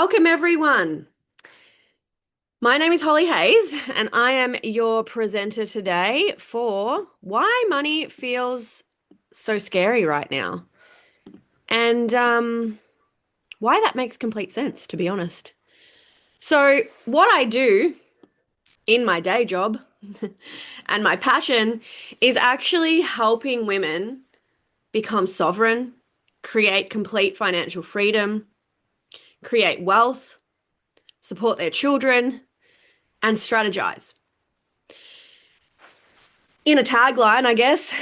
Welcome, everyone. My name is Holly Hayes, and I am your presenter today for why money feels so scary right now, and why that makes complete sense, to be honest. So, what I do in my day job and my passion is actually helping women become sovereign, create complete financial freedom, create wealth, support their children, and strategize. In a tagline, I guess,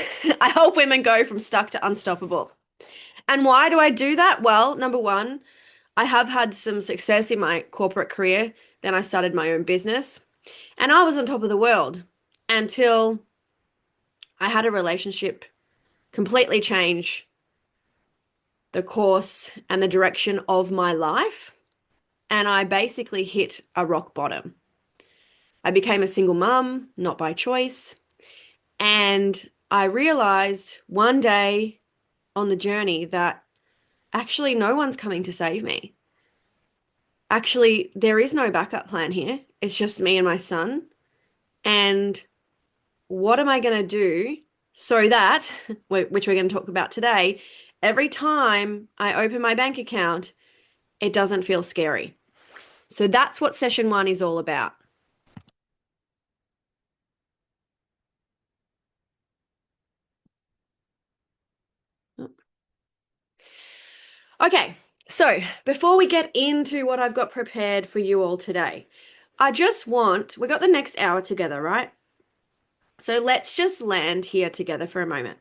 I help women go from stuck to unstoppable. And why do I do that? Well, number one, I have had some success in my corporate career. Then I started my own business and I was on top of the world until I had a relationship completely change the course and the direction of my life. And I basically hit a rock bottom. I became a single mum, not by choice. And I realized one day on the journey that actually no one's coming to save me. Actually, there is no backup plan here. It's just me and my son. And what am I going to do so that, which we're going to talk about today, every time I open my bank account, it doesn't feel scary. So that's what session one is all about. Okay, so before we get into what I've got prepared for you all today, we got the next hour together, right? So let's just land here together for a moment.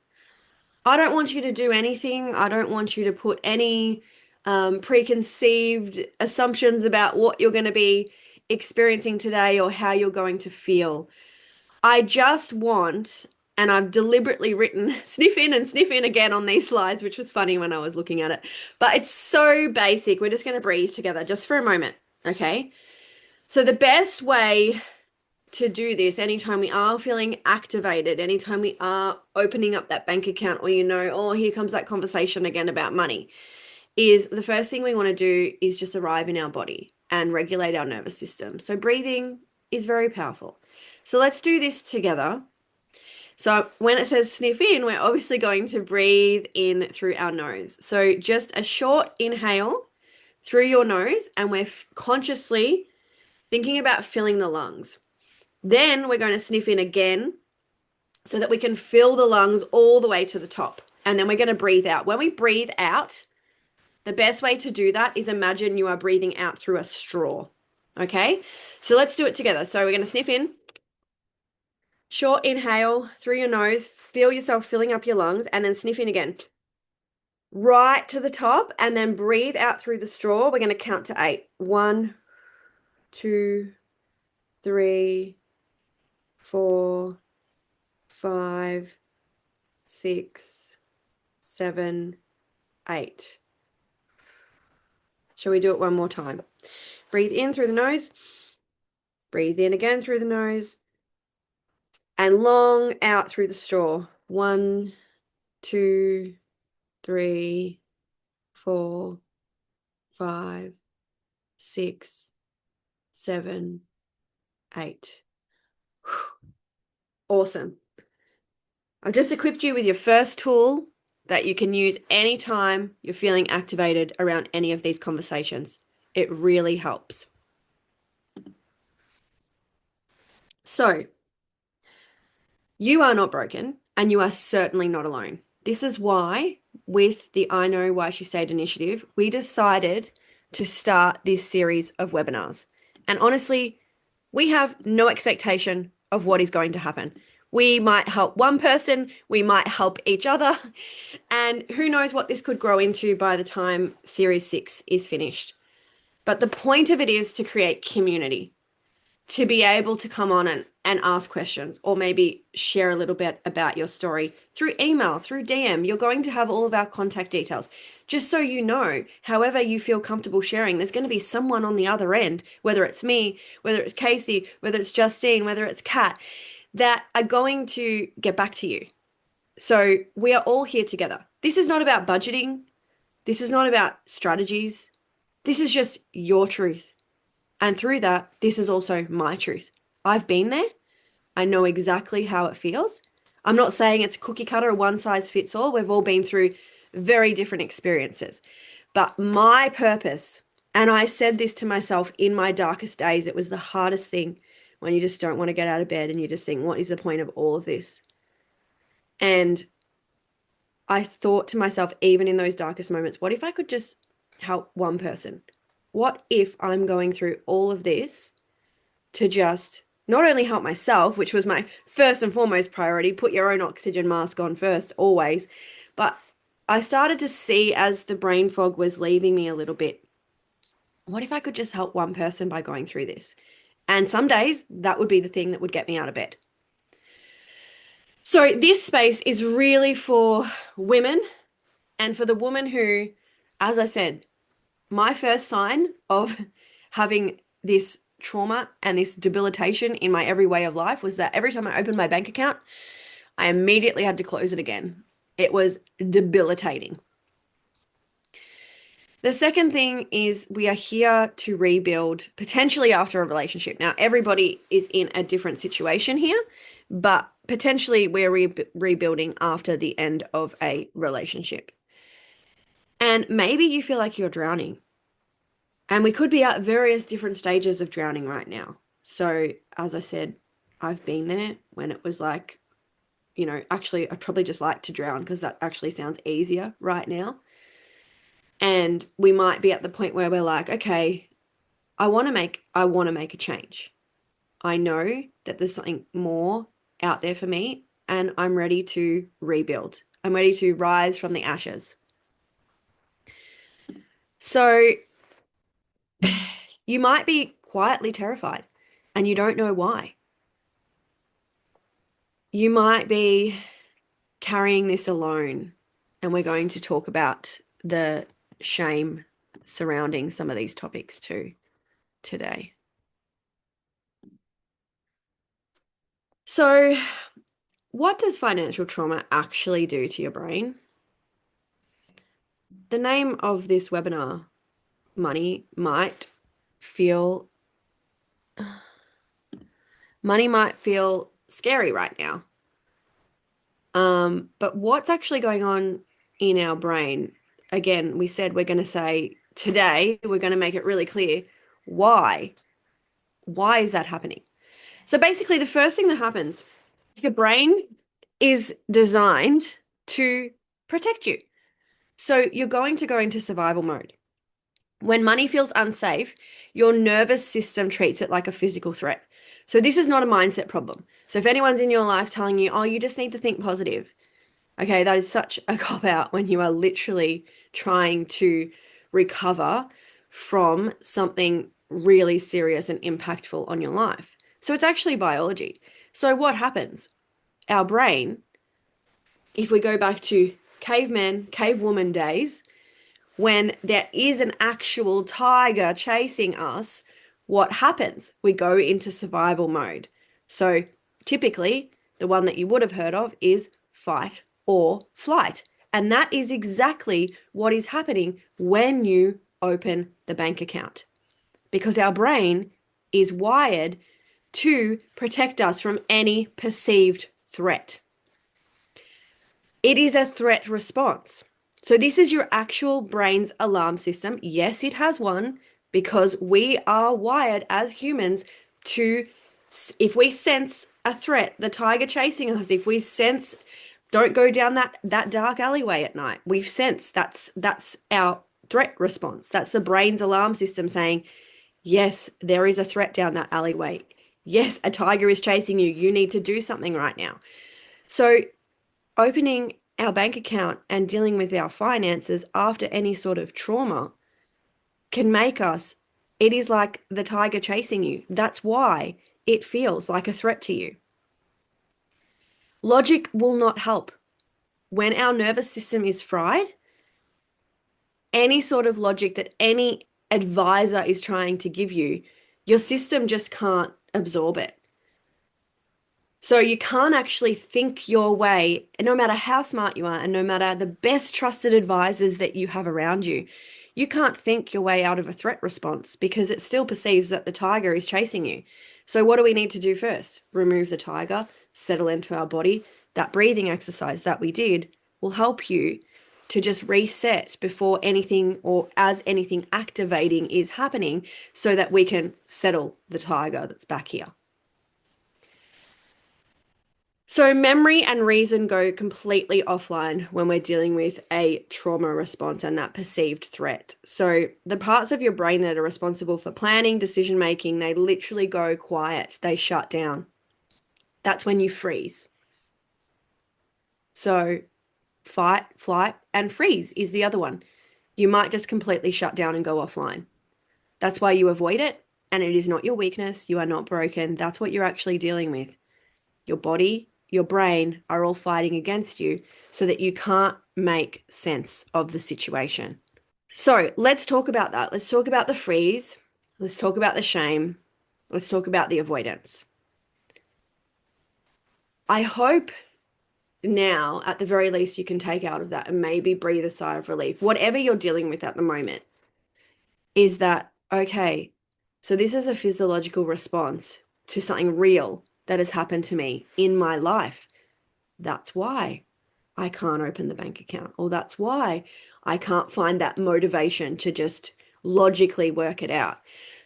I don't want you to do anything. I don't want you to put any preconceived assumptions about what you're going to be experiencing today or how you're going to feel. I just want, and I've deliberately written sniff in and sniff in again on these slides, which was funny when I was looking at it. But it's so basic. We're just going to breathe together just for a moment. Okay. So the best way to do this anytime we are feeling activated, anytime we are opening up that bank account, or oh, here comes that conversation again about money, is the first thing we want to do is just arrive in our body and regulate our nervous system. So breathing is very powerful. So let's do this together. So when it says sniff in, we're obviously going to breathe in through our nose. So just a short inhale through your nose, and we're consciously thinking about filling the lungs. Then we're going to sniff in again so that we can fill the lungs all the way to the top. And then we're going to breathe out. When we breathe out, the best way to do that is imagine you are breathing out through a straw. Okay, so let's do it together. So we're going to sniff in, short inhale through your nose, feel yourself filling up your lungs, and then sniff in again. Right to the top, and then breathe out through the straw. We're going to count to 8. 1, 2, 3, 4, 5, 6, 7, 8. Shall we do it one more time? Breathe in through the nose. Breathe in again through the nose. And long out through the straw. 1, 2, 3, 4, 5, 6, 7, 8. Awesome. I've just equipped you with your first tool that you can use anytime you're feeling activated around any of these conversations. It really helps. So, you are not broken, and you are certainly not alone. This is why, with the I Know Why She Stayed initiative, we decided to start this series of webinars. And honestly, we have no expectation of what is going to happen. We might help one person, we might help each other, and who knows what this could grow into by the time Series 6 is finished. But the point of it is to create community, to be able to come on and ask questions, or maybe share a little bit about your story through email, through DM. You're going to have all of our contact details. Just so you know, however you feel comfortable sharing, there's going to be someone on the other end, whether it's me, whether it's Casey, whether it's Justine, whether it's Kat, that are going to get back to you. So we are all here together. This is not about budgeting. This is not about strategies. This is just your truth. And through that, this is also my truth. I've been there. I know exactly how it feels. I'm not saying it's cookie cutter or one size fits all. We've all been through very different experiences. But my purpose, and I said this to myself in my darkest days, it was the hardest thing when you just don't want to get out of bed and you just think, what is the point of all of this? And I thought to myself, even in those darkest moments, what if I could just help one person? What if I'm going through all of this to just not only help myself, which was my first and foremost priority, put your own oxygen mask on first, always, but I started to see as the brain fog was leaving me a little bit, what if I could just help one person by going through this? And some days that would be the thing that would get me out of bed. So this space is really for women and for the woman who, as I said, my first sign of having this trauma and this debilitation in my every way of life was that every time I opened my bank account, I immediately had to close it again. It was debilitating. The second thing is we are here to rebuild potentially after a relationship. Now, everybody is in a different situation here, but potentially we're rebuilding after the end of a relationship. And maybe you feel like you're drowning. And we could be at various different stages of drowning right now. So, as I said, I've been there when it was like, actually, I'd probably just like to drown because that actually sounds easier right now. And we might be at the point where we're like, okay, I want to make a change. I know that there's something more out there for me, and I'm ready to rebuild. I'm ready to rise from the ashes. So you might be quietly terrified and you don't know why. You might be carrying this alone, and we're going to talk about the shame surrounding some of these topics too today. So, what does financial trauma actually do to your brain? The name of this webinar, feel money might feel scary right now. But what's actually going on in our brain? Again, we said we're going to say today, we're going to make it really clear why. Why is that happening? So basically, the first thing that happens is your brain is designed to protect you. So you're going to go into survival mode. When money feels unsafe, your nervous system treats it like a physical threat. So this is not a mindset problem. So if anyone's in your life telling you, oh, you just need to think positive, okay, that is such a cop out when you are literally trying to recover from something really serious and impactful on your life. So it's actually biology. So what happens? Our brain, if we go back to caveman, cavewoman days, when there is an actual tiger chasing us, what happens? We go into survival mode. So typically, the one that you would have heard of is fight or flight. And that is exactly what is happening when you open the bank account. Because our brain is wired to protect us from any perceived threat. It is a threat response. So this is your actual brain's alarm system. Yes, it has one because we are wired as humans to, if we sense a threat, the tiger chasing us, if we sense, don't go down that dark alleyway at night. We've sensed that's our threat response. That's the brain's alarm system saying, yes, there is a threat down that alleyway. Yes, a tiger is chasing you. You need to do something right now. So opening our bank account and dealing with our finances after any sort of trauma can make us, it is like the tiger chasing you. That's why it feels like a threat to you. Logic will not help. When our nervous system is fried, any sort of logic that any advisor is trying to give you, your system just can't absorb it. So you can't actually think your way, no matter how smart you are and no matter the best trusted advisors that you have around you, You can't think your way out of a threat response because it still perceives that the tiger is chasing you. So, what do we need to do first? Remove the tiger, settle into our body. That breathing exercise that we did will help you to just reset before anything or as anything activating is happening so that we can settle the tiger that's back here. So, memory and reason go completely offline when we're dealing with a trauma response and that perceived threat. So, the parts of your brain that are responsible for planning, decision making, they literally go quiet, they shut down. That's when you freeze. So, fight, flight, and freeze is the other one. You might just completely shut down and go offline. That's why you avoid it, and it is not your weakness. You are not broken. That's what you're actually dealing with. Your body, your brain are all fighting against you so that you can't make sense of the situation. So let's talk about that. Let's talk about the freeze. Let's talk about the shame. Let's talk about the avoidance. I hope now, at the very least, you can take out of that and maybe breathe a sigh of relief. Whatever you're dealing with at the moment, is that, okay, so this is a physiological response to something real that has happened to me in my life. That's why I can't open the bank account, or that's why I can't find that motivation to just logically work it out.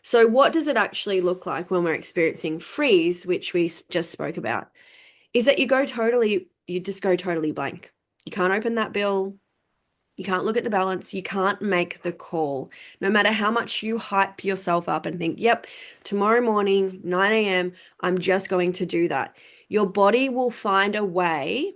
So, what does it actually look like when we're experiencing freeze, which we just spoke about? Is that you just go totally blank. You can't open that bill. You can't look at the balance. You can't make the call. No matter how much you hype yourself up and think, yep, tomorrow morning, 9 a.m., I'm just going to do that. Your body will find a way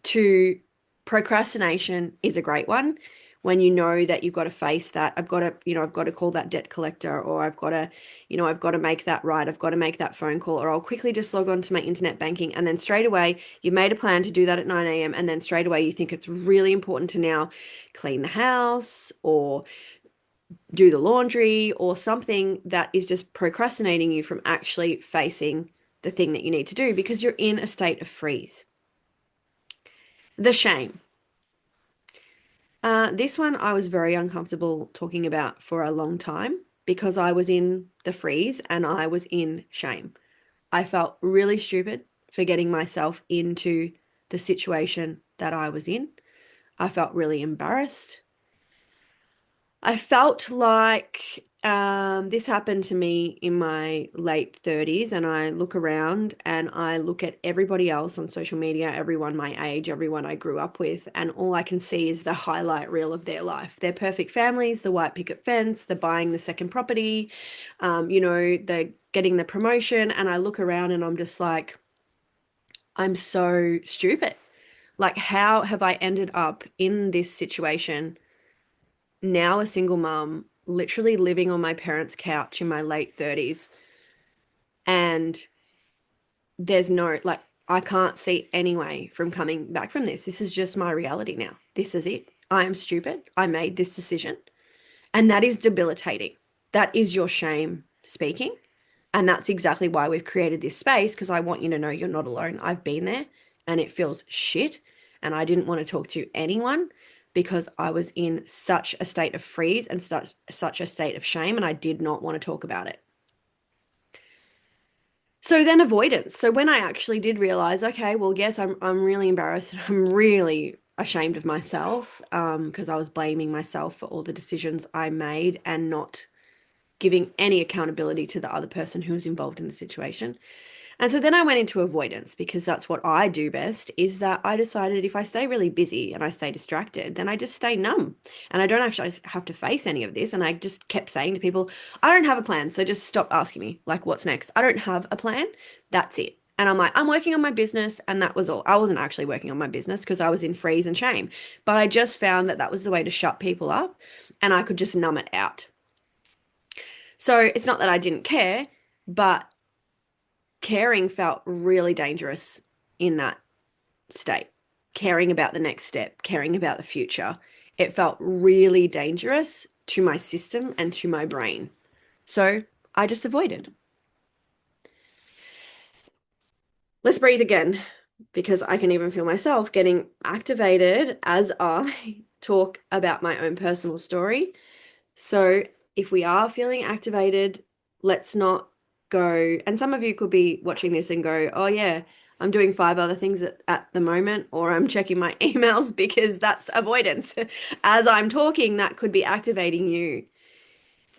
to procrastination is a great one when you know that you've got to face that. I've got to call that debt collector, or I've got to make that right. I've got to make that phone call, or I'll quickly just log on to my internet banking. And then straight away, you've made a plan to do that at 9 a.m. And then straight away, you think it's really important to now clean the house or do the laundry or something that is just procrastinating you from actually facing the thing that you need to do because you're in a state of freeze. The shame. This one I was very uncomfortable talking about for a long time because I was in the freeze and I was in shame. I felt really stupid for getting myself into the situation that I was in. I felt really embarrassed. I felt like this happened to me in my late 30s, and I look around and I look at everybody else on social media, everyone my age, everyone I grew up with, and all I can see is the highlight reel of their life. Their perfect families, the white picket fence, the buying the second property, they're getting the promotion, and I look around and I'm just like, I'm so stupid. Like, how have I ended up in this situation? Now a single mum, literally living on my parents' couch in my late 30s. And there's no, like, I can't see any way from coming back from this. This is just my reality now. This is it. I am stupid. I made this decision. And that is debilitating. That is your shame speaking. And that's exactly why we've created this space, because I want you to know you're not alone. I've been there and it feels shit. And I didn't want to talk to anyone because I was in such a state of freeze and such a state of shame, and I did not want to talk about it. So then avoidance. So when I actually did realize, okay, well, yes, I'm really embarrassed. I'm really ashamed of myself because I was blaming myself for all the decisions I made and not giving any accountability to the other person who was involved in the situation. And so then I went into avoidance because that's what I do best, is that I decided if I stay really busy and I stay distracted, then I just stay numb and I don't actually have to face any of this. And I just kept saying to people, I don't have a plan. So just stop asking me, like, what's next? I don't have a plan. That's it. And I'm like, I'm working on my business. And that was all. I wasn't actually working on my business because I was in freeze and shame. But I just found that that was the way to shut people up and I could just numb it out. So it's not that I didn't care, but caring felt really dangerous in that state. Caring about the next step, caring about the future, it felt really dangerous to my system and to my brain. So I just avoided. Let's breathe again because I can even feel myself getting activated as I talk about my own personal story. So if we are feeling activated, let's not go. And some of you could be watching this and go, oh, yeah, I'm doing five other things at the moment, or I'm checking my emails because that's avoidance. As I'm talking, that could be activating you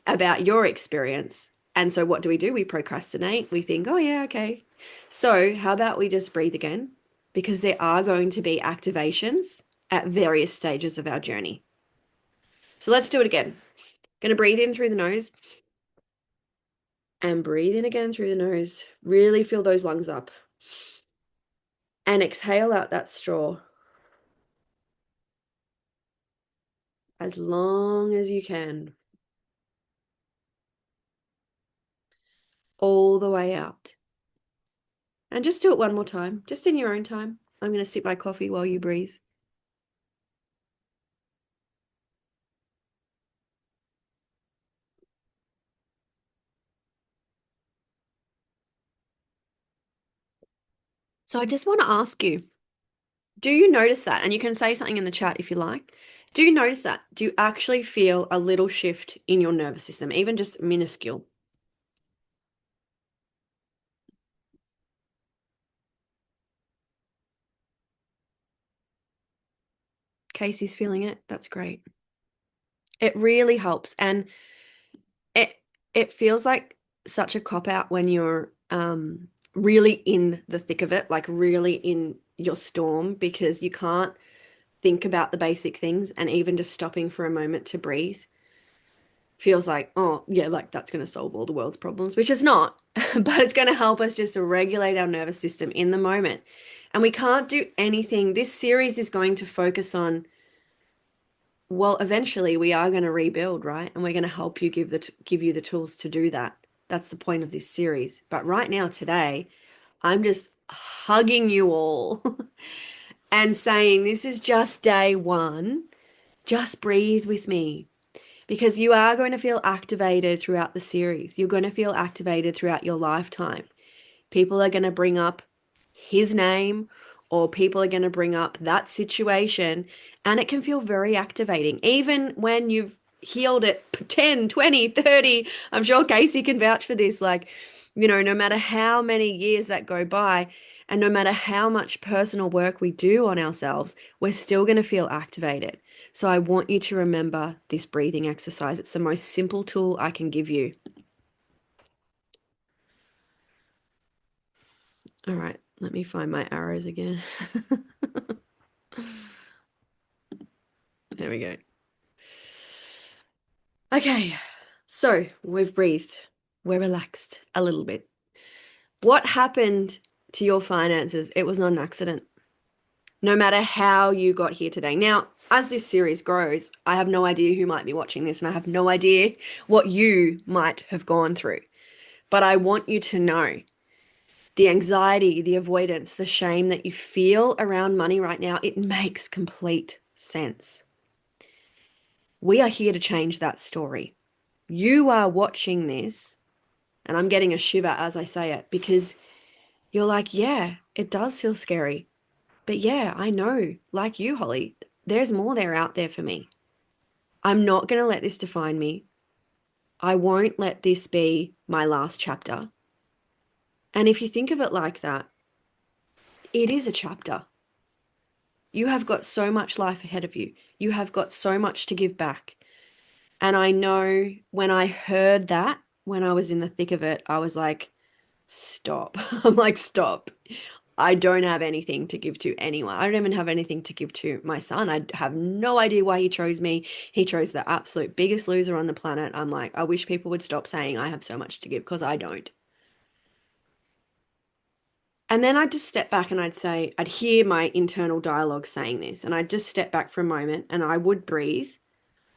about your experience. And so what do? We procrastinate. We think, oh, yeah, okay. So how about we just breathe again? Because there are going to be activations at various stages of our journey. So let's do it again. Going to breathe in through the nose and breathe in again through the nose. Really fill those lungs up. And exhale out that straw as long as you can, all the way out. And just do it one more time, just in your own time. I'm going to sip my coffee while you breathe. So I just want to ask you, do you notice that? And you can say something in the chat if you like. Do you notice that? Do you actually feel a little shift in your nervous system, even just minuscule? Casey's feeling it. That's great. It really helps. And it it feels like such a cop out when you're really in the thick of it, like really in your storm, because you can't think about the basic things, and even just stopping for a moment to breathe feels like, oh yeah, like that's going to solve all the world's problems, which is not, but it's going to help us just to regulate our nervous system in the moment. And we can't do anything. This series is going to focus on, well, eventually we are going to rebuild, right? And we're going to help you give you the tools to do that. That's the point of this series. But right now, today, I'm just hugging you all and saying, this is just day one. Just breathe with me, because you are going to feel activated throughout the series. You're going to feel activated throughout your lifetime. People are going to bring up his name, or people are going to bring up that situation, and it can feel very activating even when you've healed it 10, 20, 30. I'm sure Casey can vouch for this. Like, no matter how many years that go by, and no matter how much personal work we do on ourselves, we're still going to feel activated. So I want you to remember this breathing exercise. It's the most simple tool I can give you. All right, let me find my arrows again. There we go. Okay, so we've breathed. We're relaxed a little bit. What happened to your finances? It was not an accident. No matter how you got here today. Now, as this series grows, I have no idea who might be watching this, and I have no idea what you might have gone through. But I want you to know the anxiety, the avoidance, the shame that you feel around money right now, it makes complete sense. We are here to change that story. You are watching this, and I'm getting a shiver as I say it, because you're like, yeah, it does feel scary. But yeah, I know, like you, Holly, there's more there out there for me. I'm not going to let this define me. I won't let this be my last chapter. And if you think of it like that, it is a chapter. You have got so much life ahead of you. You have got so much to give back. And I know when I heard that, when I was in the thick of it, I was like, stop. I'm like, stop. I don't have anything to give to anyone. I don't even have anything to give to my son. I have no idea why he chose me. He chose the absolute biggest loser on the planet. I'm like, I wish people would stop saying I have so much to give, because I don't. And then I'd just step back and I'd say, I'd hear my internal dialogue saying this, and I'd just step back for a moment and I would breathe,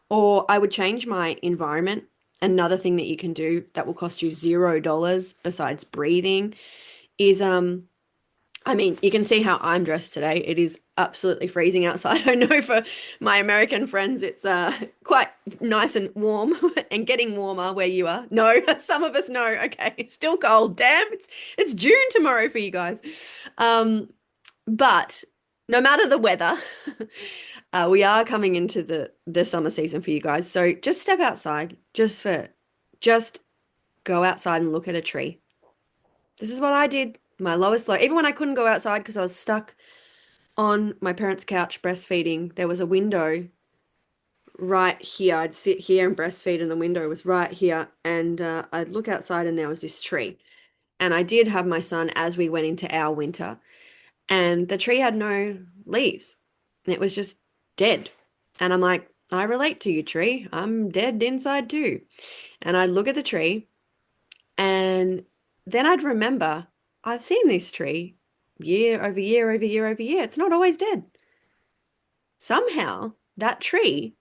or I would change my environment. Another thing that you can do that will cost you $0 besides breathing is I mean, you can see how I'm dressed today. It is absolutely freezing outside. I know for my American friends, it's quite nice and warm and getting warmer where you are. No, some of us know. Okay, it's still cold. Damn, it's June tomorrow for you guys. But no matter the weather, We are coming into the summer season for you guys. So just step outside, just go outside and look at a tree. This is what I did. My lowest low, even when I couldn't go outside because I was stuck on my parents' couch breastfeeding, there was a window right here. I'd sit here and breastfeed, and the window was right here. And I'd look outside, and there was this tree. And I did have my son as we went into our winter, and the tree had no leaves. It was just dead. And I'm like, I relate to you, tree. I'm dead inside too. And I'd look at the tree, and then I'd remember I've seen this tree year over year over year over year. It's not always dead. Somehow that tree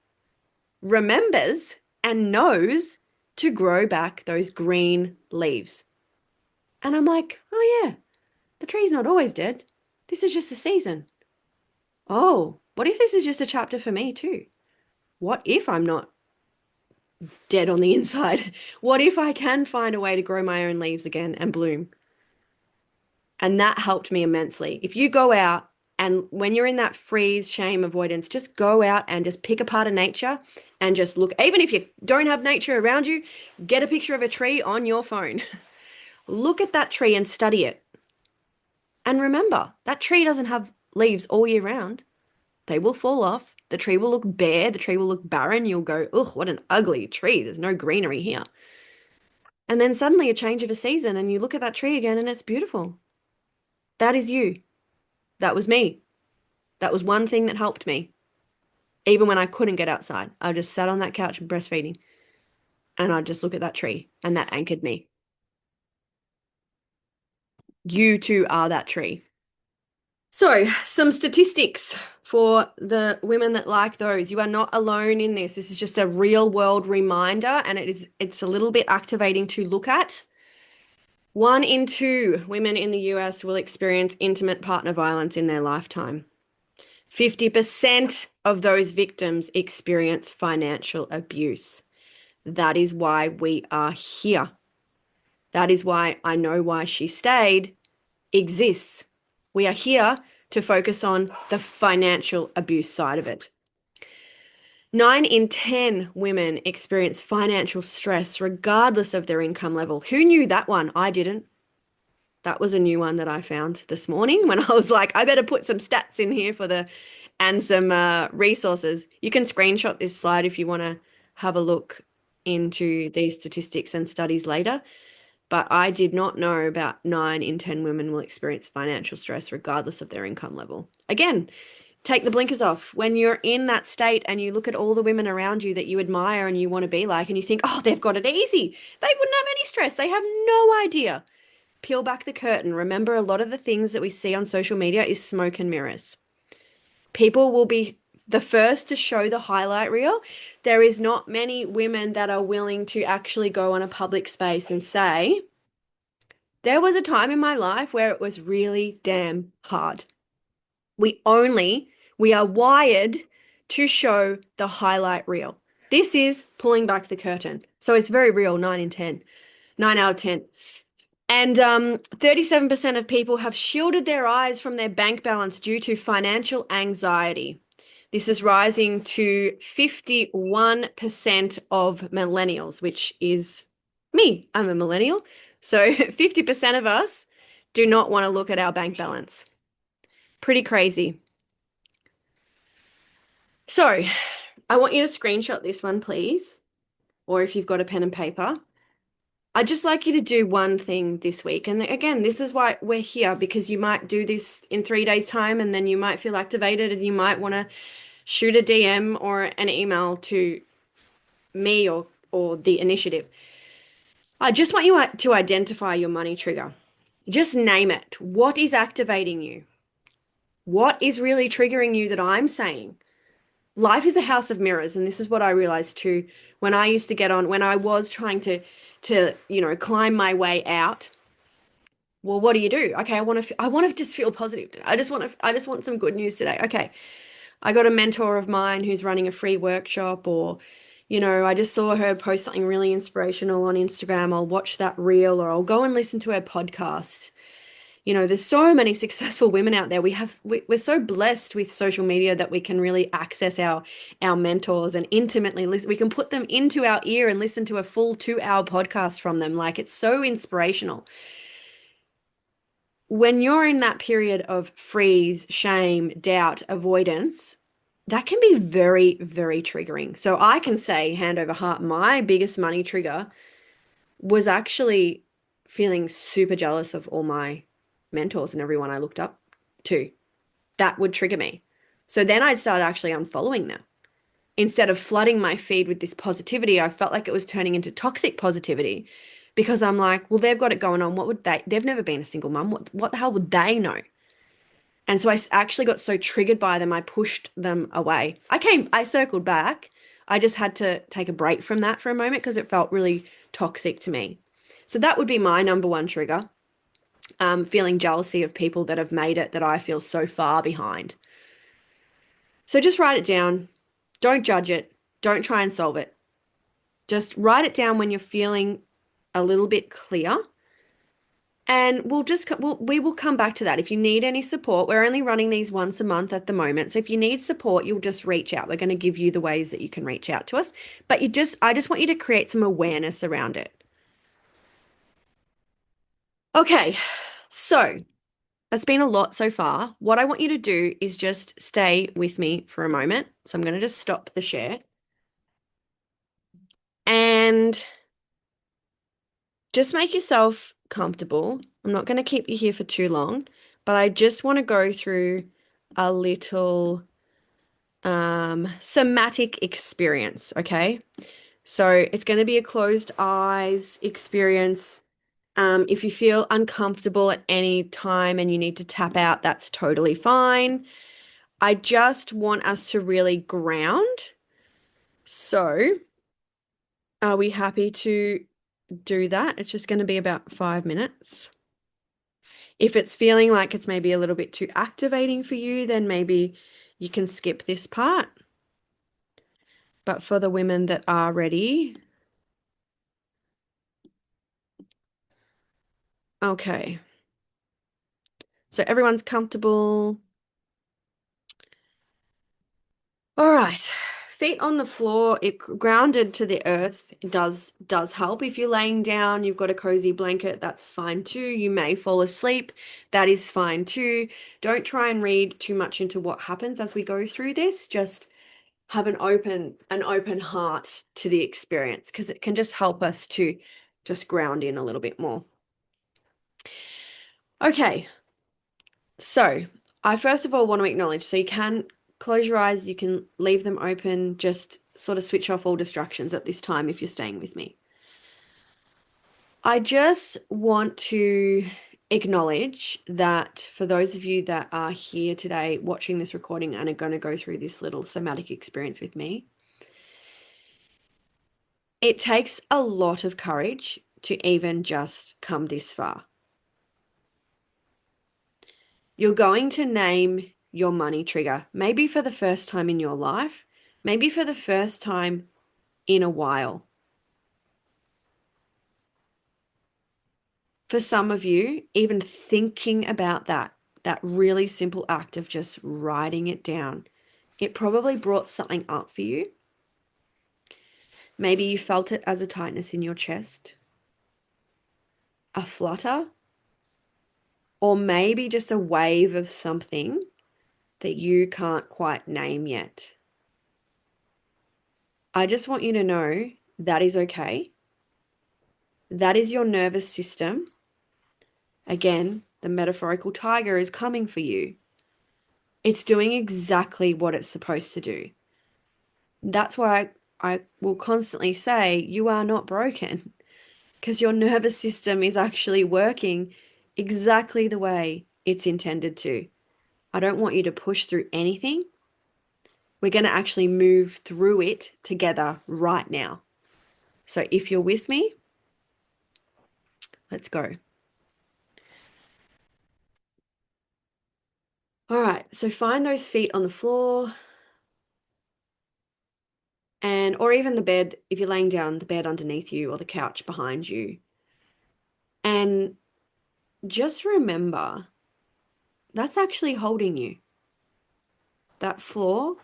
remembers and knows to grow back those green leaves. And I'm like, oh yeah, the tree's not always dead. This is just a season. Oh, what if this is just a chapter for me too? What if I'm not dead on the inside? What if I can find a way to grow my own leaves again and bloom? And that helped me immensely. If you go out and when you're in that freeze, shame, avoidance, just go out and just pick a part of nature and just look. Even if you don't have nature around you, get a picture of a tree on your phone. Look at that tree and study it. And remember, that tree doesn't have leaves all year round. They will fall off. The tree will look bare. The tree will look barren. You'll go, ugh, what an ugly tree. There's no greenery here. And then suddenly a change of a season and you look at that tree again and it's beautiful. That is you. That was me. That was one thing that helped me. Even when I couldn't get outside, I just sat on that couch breastfeeding and I'd just look at that tree and that anchored me. You too are that tree. So, some statistics for the women that like those. You are not alone in this. This is just a real world reminder, and it's a little bit activating to look at. 1 in 2 women in the US will experience intimate partner violence in their lifetime. 50% of those victims experience financial abuse. That is why we are here. That is why I Know Why She Stayed exists. We are here to focus on the financial abuse side of it. 9 in 10 women experience financial stress regardless of their income level. Who knew that one? I didn't. That was a new one that I found this morning when I was like, I better put some stats in here and some resources. You can screenshot this slide if you want to have a look into these statistics and studies later. But I did not know about 9 in 10 women will experience financial stress regardless of their income level. Again, take the blinkers off. When you're in that state and you look at all the women around you that you admire and you want to be like, and you think, oh, they've got it easy. They wouldn't have any stress. They have no idea. Peel back the curtain. Remember, a lot of the things that we see on social media is smoke and mirrors. People will be the first to show the highlight reel. There is not many women that are willing to actually go on a public space and say, there was a time in my life where it was really damn hard. We are wired to show the highlight reel. This is pulling back the curtain. So it's very real, 9 in 10, 9 out of 10. And 37% of people have shielded their eyes from their bank balance due to financial anxiety. This is rising to 51% of millennials, which is me. I'm a millennial. So 50% of us do not want to look at our bank balance. Pretty crazy. So I want you to screenshot this one, please. Or if you've got a pen and paper. I'd just like you to do one thing this week. And again, this is why we're here, because you might do this in 3 days' time and then you might feel activated and you might want to shoot a DM or an email to me or the initiative. I just want you to identify your money trigger. Just name it. What is activating you? What is really triggering you that I'm saying? Life is a house of mirrors, and this is what I realized too when I used to when I was trying to climb my way out. Well, what do you do? Okay, I want to just feel positive today. I just want some good news today. Okay. I got a mentor of mine who's running a free workshop, or I just saw her post something really inspirational on Instagram. I'll watch that reel, or I'll go and listen to her podcast. There's so many successful women out there. We're so blessed with social media that we can really access our mentors and intimately listen. We can put them into our ear and listen to a full 2 hour podcast from them. Like it's so inspirational. When you're in that period of freeze, shame, doubt, avoidance, that can be very, very triggering. So I can say, hand over heart, my biggest money trigger was actually feeling super jealous of all my mentors and everyone I looked up to. That would trigger me. So then I'd start actually unfollowing them. Instead of flooding my feed with this positivity, I felt like it was turning into toxic positivity because I'm like, well, they've got it going on. What would they've never been a single mum. What the hell would they know? And so I actually got so triggered by them, I pushed them away. I circled back. I just had to take a break from that for a moment because it felt really toxic to me. So that would be my number one trigger, feeling jealousy of people that have made it that I feel so far behind. So just write it down. Don't judge it. Don't try and solve it. Just write it down when you're feeling a little bit clear. And we will come back to that. If you need any support, we're only running these once a month at the moment. So if you need support, you'll just reach out. We're going to give you the ways that you can reach out to us. But I just want you to create some awareness around it. Okay. So that's been a lot so far. What I want you to do is just stay with me for a moment. So I'm going to just stop the share and just make yourself comfortable. I'm not going to keep you here for too long, but I just want to go through a little somatic experience, okay? So it's going to be a closed eyes experience. If you feel uncomfortable at any time and you need to tap out, that's totally fine. I just want us to really ground. So, are we happy to do that? It's just going to be about 5 minutes. If it's feeling like it's maybe a little bit too activating for you, then maybe you can skip this part. But for the women that are ready, okay. So everyone's comfortable. All right. Feet on the floor, it grounded to the earth does help. If you're laying down, you've got a cozy blanket, that's fine too. You may fall asleep, that is fine too. Don't try and read too much into what happens as we go through this. Just have an open heart to the experience because it can just help us to just ground in a little bit more. Okay. So, I first of all want to acknowledge, so you can close your eyes, you can leave them open, just sort of switch off all distractions at this time if you're staying with me. I just want to acknowledge that for those of you that are here today watching this recording and are going to go through this little somatic experience with me, it takes a lot of courage to even just come this far. You're going to name your money trigger, maybe for the first time in your life, maybe for the first time in a while. For some of you, even thinking about that really simple act of just writing it down, it probably brought something up for you. Maybe you felt it as a tightness in your chest, a flutter, or maybe just a wave of something that you can't quite name yet. I just want you to know that is okay. That is your nervous system. Again, the metaphorical tiger is coming for you. It's doing exactly what it's supposed to do. That's why I will constantly say you are not broken because your nervous system is actually working exactly the way it's intended to. I don't want you to push through anything. We're going to actually move through it together right now. So if you're with me, let's go. All right, so find those feet on the floor or even the bed, if you're laying down, the bed underneath you or the couch behind you. And just remember that's actually holding you. That floor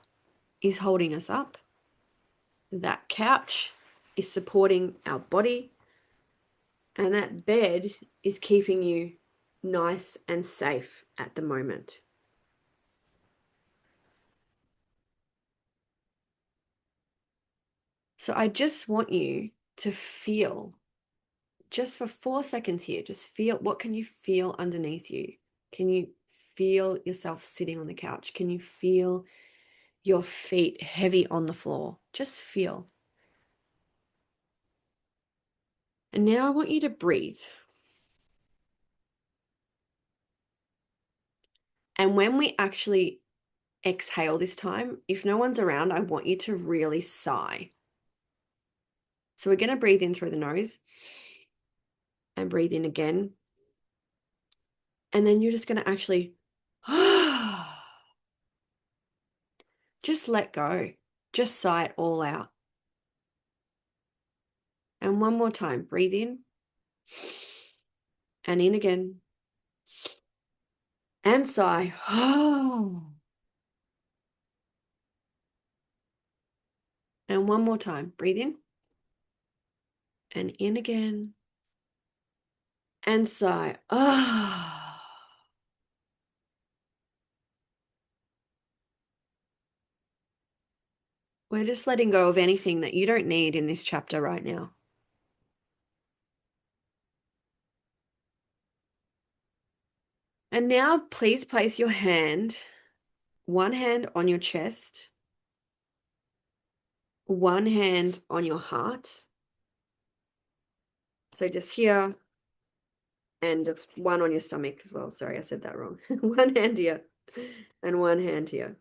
is holding us up. That couch is supporting our body. And that bed is keeping you nice and safe at the moment. So I just want you to feel, just for 4 seconds here, just feel, what can you feel underneath you? Can you feel yourself sitting on the couch? Can you feel your feet heavy on the floor? Just feel. And now I want you to breathe. And when we actually exhale this time, if no one's around, I want you to really sigh. So we're going to breathe in through the nose and breathe in again. And then you're just going to actually just let go. Just sigh it all out. And one more time, breathe in and in again and sigh. And one more time, breathe in and in again and sigh. We're just letting go of anything that you don't need in this chapter right now. And now please place your hand, one hand on your chest, one hand on your heart. So just here, and one on your stomach as well. Sorry, I said that wrong. One hand here and one hand here.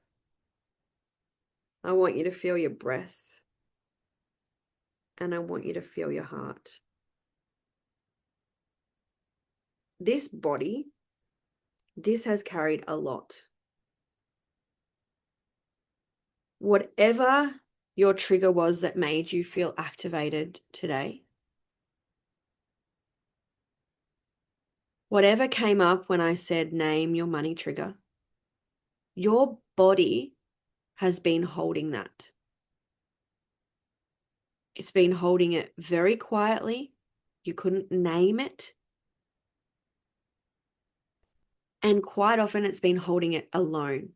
I want you to feel your breath, and I want you to feel your heart. This body, this has carried a lot. Whatever your trigger was that made you feel activated today, whatever came up when I said name your money trigger, your body has been holding that. It's been holding it very quietly. You couldn't name it. And quite often it's been holding it alone.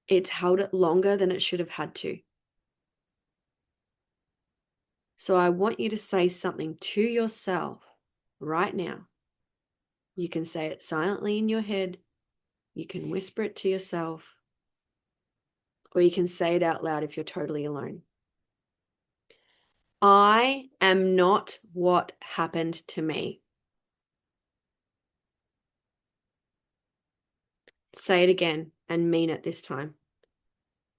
It's held it longer than it should have had to. So I want you to say something to yourself right now. You can say it silently in your head. You can whisper it to yourself. Or you can say it out loud if you're totally alone. I am not what happened to me. Say it again and mean it this time.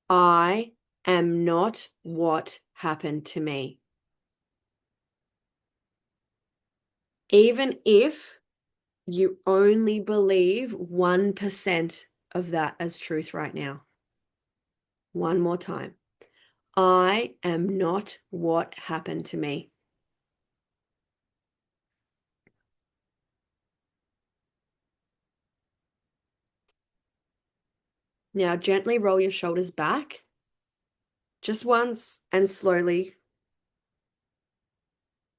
I am not what happened to me. Even if you only believe 1% of that as truth right now. One more time. I am not what happened to me. Now gently roll your shoulders back. Just once and slowly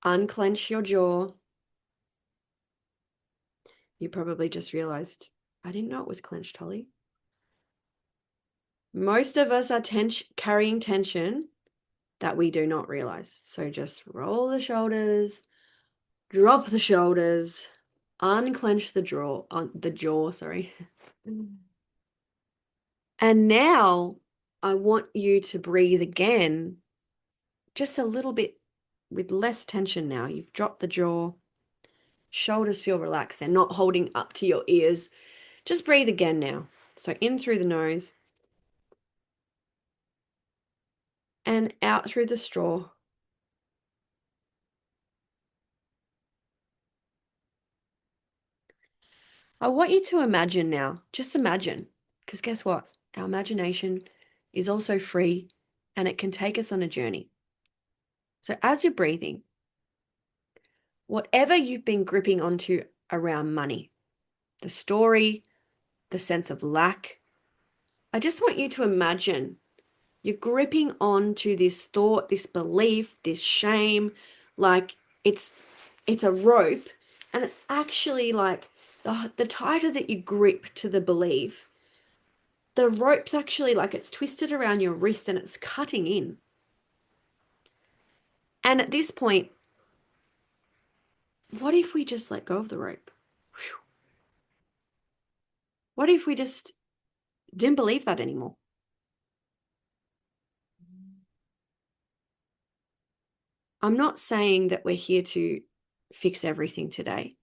unclench your jaw. You probably just realized, I didn't know it was clenched, Holly. Most of us are carrying tension that we do not realize. So just roll the shoulders, drop the shoulders, unclench the jaw, sorry. And now I want you to breathe again, just a little bit with less tension now. You've dropped the jaw, shoulders feel relaxed. They're not holding up to your ears. Just breathe again now. So in through the nose and out through the straw. I want you to imagine now, just imagine, because guess what? Our imagination is also free and it can take us on a journey. So as you're breathing, whatever you've been gripping onto around money, the story, the sense of lack, I just want you to imagine you're gripping onto this thought, this belief, this shame, like it's it's a rope, and it's actually like the tighter that you grip to the belief, the rope's actually like it's twisted around your wrist and it's cutting in. And at this point, what if we just let go of the rope? What if we just didn't believe that anymore? I'm not saying that we're here to fix everything today.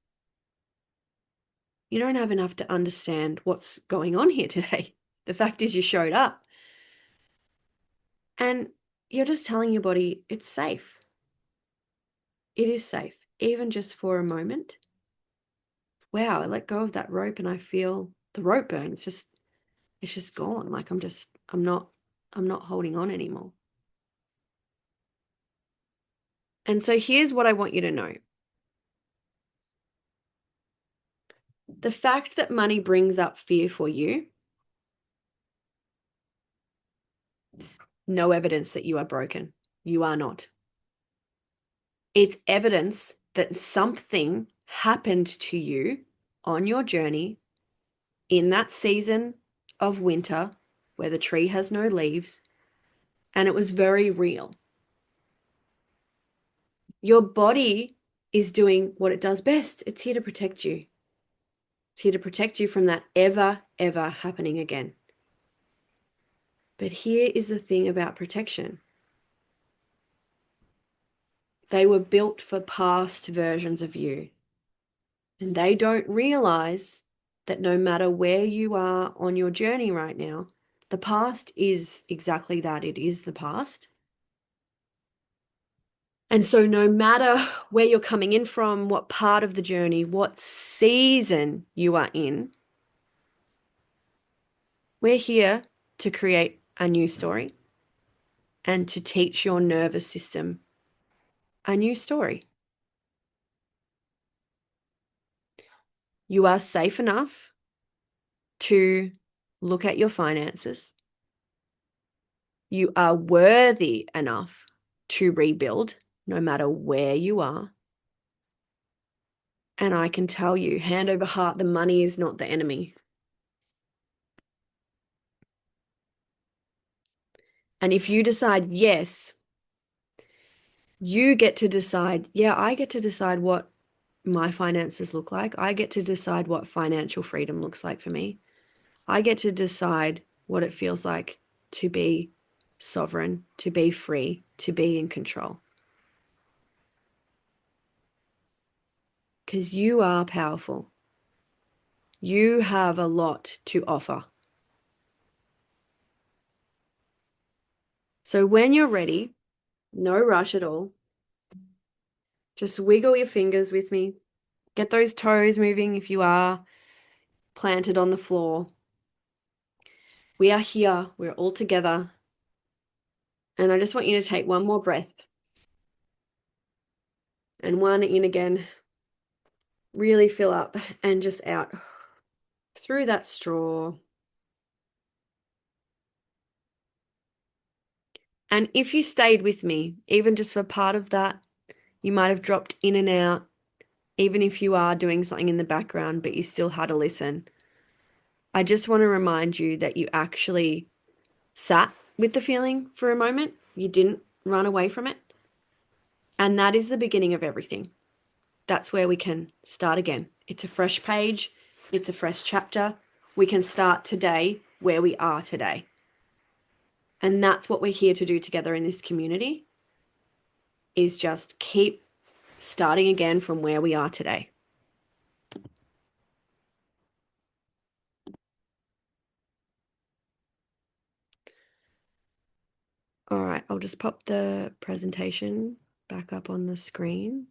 You don't have enough to understand what's going on here today. The fact is, you showed up and you're just telling your body it's safe. It is safe, even just for a moment. Wow, I let go of that rope and I feel the rope burn. It's just gone. Like I'm not holding on anymore. And so here's what I want you to know. The fact that money brings up fear for you, it's no evidence that you are broken. You are not. It's evidence that something happened to you on your journey in that season of winter where the tree has no leaves, and it was very real. Your body is doing what it does best. It's here to protect you. It's here to protect you from that ever happening again. But here is the thing about protection. They were built for past versions of you. And they don't realize that no matter where you are on your journey right now, the past is exactly that. It is the past. And so, no matter where you're coming in from, what part of the journey, what season you are in, we're here to create a new story and to teach your nervous system a new story. You are safe enough to look at your finances. You are worthy enough to rebuild no matter where you are. And I can tell you, hand over heart, the money is not the enemy. And if you decide yes, you get to decide, yeah, I get to decide what my finances look like. I get to decide what financial freedom looks like for me. I get to decide what it feels like to be sovereign, to be free, to be in control. Because you are powerful. You have a lot to offer. So when you're ready, no rush at all. Just wiggle your fingers with me. Get those toes moving if you are planted on the floor. We are here. We're all together. And I just want you to take one more breath. And one in again. Really fill up and just out through that straw. And if you stayed with me, even just for part of that, you might have dropped in and out, even if you are doing something in the background, but you still had to listen. I just want to remind you that you actually sat with the feeling for a moment. You didn't run away from it. And that is the beginning of everything. That's where we can start again. It's a fresh page. It's a fresh chapter. We can start today where we are today. And that's what we're here to do together in this community, is just keep starting again from where we are today. All right, I'll just pop the presentation back up on the screen.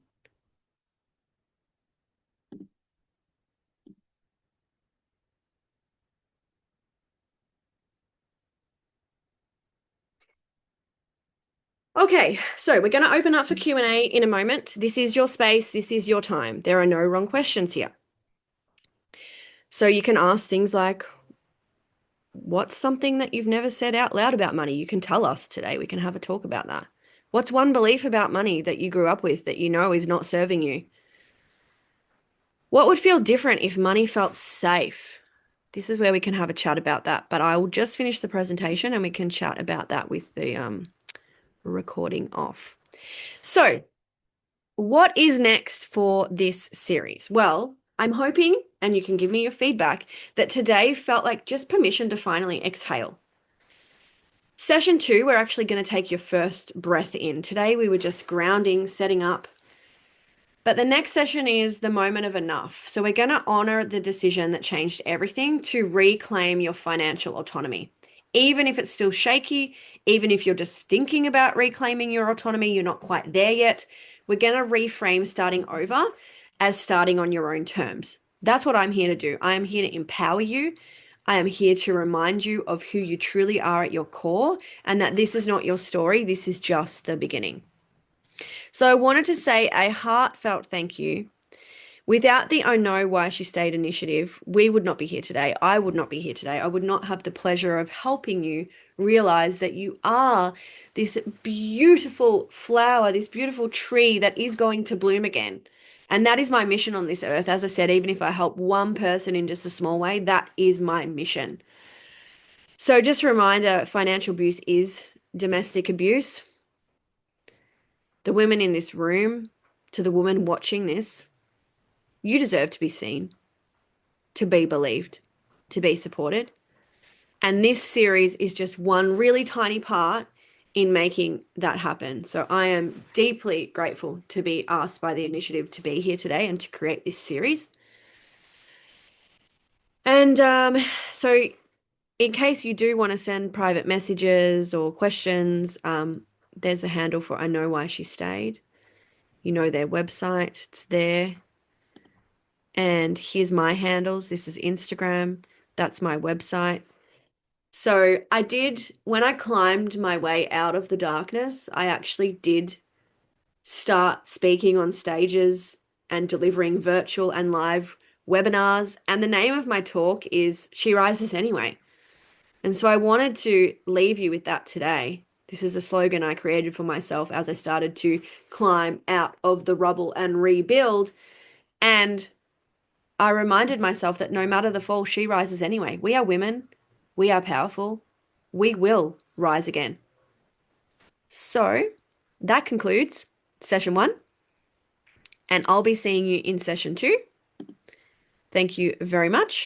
Okay, so we're going to open up for Q&A in a moment. This is your space. This is your time. There are no wrong questions here. So you can ask things like, what's something that you've never said out loud about money? You can tell us today. We can have a talk about that. What's one belief about money that you grew up with that you know is not serving you? What would feel different if money felt safe? This is where we can have a chat about that. But I will just finish the presentation and we can chat about that with the recording off. So, what is next for this series? Well, I'm hoping, and you can give me your feedback, that today felt like just permission to finally exhale. Session 2, we're actually going to take your first breath in. Today we were just grounding, setting up. But the next session is the moment of enough. So we're going to honor the decision that changed everything to reclaim your financial autonomy. Even if it's still shaky, even if you're just thinking about reclaiming your autonomy, you're not quite there yet, we're going to reframe starting over as starting on your own terms. That's what I'm here to do. I am here to empower you. I am here to remind you of who you truly are at your core and that this is not your story. This is just the beginning. So I wanted to say a heartfelt thank you. Without the Oh No, Why She Stayed initiative, we would not be here today. I would not be here today. I would not have the pleasure of helping you realize that you are this beautiful flower, this beautiful tree that is going to bloom again. And that is my mission on this earth. As I said, even if I help one person in just a small way, that is my mission. So just a reminder, financial abuse is domestic abuse. The women in this room, to the woman watching this, you deserve to be seen, to be believed, to be supported. And this series is just one really tiny part in making that happen. So I am deeply grateful to be asked by the initiative to be here today and to create this series. And so in case you do want to send private messages or questions, there's a handle for I Know Why She Stayed. You know their website, it's there. And here's my handles. This is Instagram. That's my website. So I did, when I climbed my way out of the darkness, I actually did start speaking on stages and delivering virtual and live webinars. And the name of my talk is She Rises Anyway. And so I wanted to leave you with that today. This is a slogan I created for myself as I started to climb out of the rubble and rebuild. And I reminded myself that no matter the fall, she rises anyway. We are women. We are powerful. We will rise again. So that concludes session 1. And I'll be seeing you in session 2. Thank you very much.